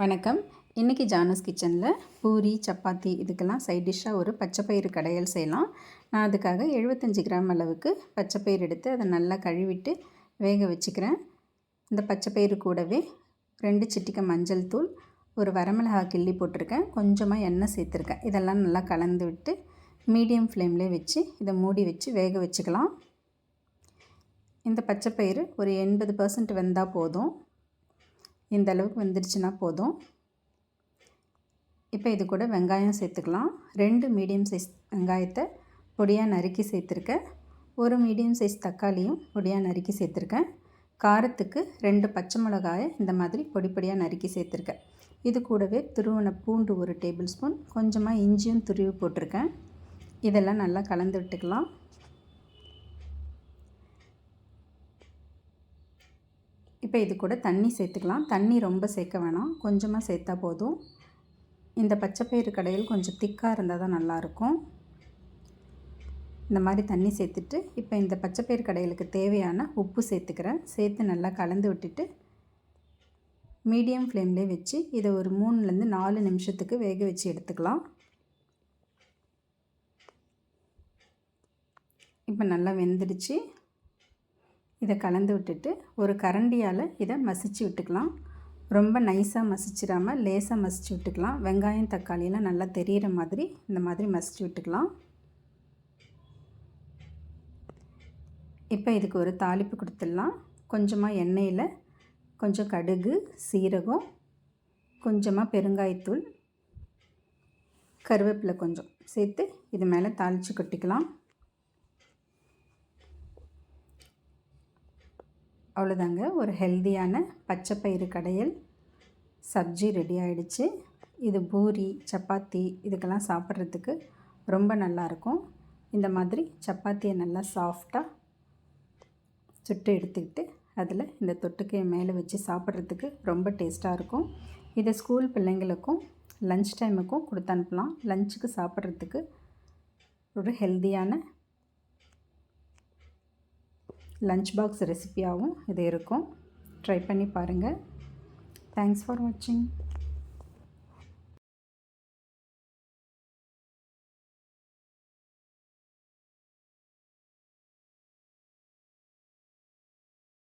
வணக்கம். இன்றைக்கி ஜானஸ் கிச்சனில் பூரி சப்பாத்தி இதுக்கெல்லாம் சைட் டிஷ்ஷாக ஒரு பச்சைப்பயிறு கடையல் செய்யலாம். நான் அதுக்காக 75 கிராம் அளவுக்கு பச்சைப்பயிறு எடுத்து அதை நல்லா கழுவிட்டு வேக வச்சுக்கிறேன். இந்த பச்சைப்பயிறு கூடவே 2 சிட்டிகை மஞ்சள் தூள், ஒரு வரமிளகாய் கிள்ளி போட்டிருக்கேன், கொஞ்சமாக எண்ணெய் சேர்த்துருக்கேன். இதெல்லாம் நல்லா கலந்து விட்டு மீடியம் ஃப்ளேம்லேயே வச்சு இதை மூடி வச்சு வேக வச்சுக்கலாம். இந்த பச்சைப்பயிறு ஒரு 80% வெந்தால் போதும். இந்த அளவுக்கு வெந்துருச்சுன்னா போதும். இப்போ இது கூட வெங்காயம் சேர்த்துக்கலாம். 2 மீடியம் சைஸ் வெங்காயத்தை பொடியாக நறுக்கி சேர்த்துருக்கேன். ஒரு மீடியம் சைஸ் தக்காளியும் பொடியாக நறுக்கி சேர்த்துருக்கேன். காரத்துக்கு 2 பச்சை மிளகாயை இந்த மாதிரி பொடி பொடியாக நறுக்கி சேர்த்துருக்கேன். இது கூடவே துருவன பூண்டு 1 டேபிள் ஸ்பூன், கொஞ்சமாக இஞ்சியும் துருவி போட்டிருக்கேன். இதெல்லாம் நல்லா கலந்து விட்டுக்கலாம். இப்போ இது கூட தண்ணி சேர்த்துக்கலாம். தண்ணி ரொம்ப சேர்க்க வேணாம், கொஞ்சமாக சேர்த்தா போதும். இந்த பச்சைப்பயிறு கடையில் கொஞ்சம் திக்காக இருந்தால் தான் நல்லாயிருக்கும். இந்த மாதிரி தண்ணி சேர்த்துட்டு இப்போ இந்த பச்சைப்பயிறு கடையிலுக்கு தேவையான உப்பு சேர்த்துக்கிறேன். சேர்த்து நல்லா கலந்து விட்டுட்டு மீடியம் ஃப்ளேம்லேயே வச்சு இதை ஒரு 3லேருந்து 4 நிமிஷத்துக்கு வேக வச்சு எடுத்துக்கலாம். இப்போ நல்லா வெந்துடுச்சு. இதை கலந்து விட்டுட்டு ஒரு கரண்டியால் இதை மசிச்சு விட்டுக்கலாம். ரொம்ப நைஸாக மசிச்சிடாமல் லேசாக மசிச்சு விட்டுக்கலாம். வெங்காயம் தக்காளியெல்லாம் நல்லா தெரிகிற மாதிரி இந்த மாதிரி மசிச்சு விட்டுக்கலாம். இப்போ இதுக்கு ஒரு தாளிப்பு கொடுத்துடலாம். கொஞ்சமாக எண்ணெயில் கொஞ்சம் கடுகு, சீரகம், கொஞ்சமாக பெருங்காயத்தூள், கருவேப்பிலை கொஞ்சம் சேர்த்து இது மேலே தாளித்து கொட்டிக்கலாம். அவ்வளோதாங்க, ஒரு ஹெல்தியான பச்சைப்பயிறு கடையல் சப்ஜி ரெடி ஆகிடுச்சு. இது பூரி சப்பாத்தி இதுக்கெல்லாம் சாப்பிட்றதுக்கு ரொம்ப நல்லாயிருக்கும். இந்த மாதிரி சப்பாத்தியை நல்லா சாஃப்டாக சுட்டு எடுத்துக்கிட்டு அதில் இந்த தொட்டுக்கையை மேலே வச்சு சாப்பிட்றதுக்கு ரொம்ப டேஸ்ட்டாக இருக்கும். இதை ஸ்கூல் பிள்ளைங்களுக்கும் லன்ச் டைமுக்கும் கொடுத்து அனுப்பலாம். லஞ்சுக்கு சாப்பிட்றதுக்கு ஒரு ஹெல்தியான லஞ்ச் பாக்ஸ் ரெசிபியாகவும் இது இருக்கும். ட்ரை பண்ணி பாருங்கள். தேங்க்ஸ் ஃபார் வாட்சிங்.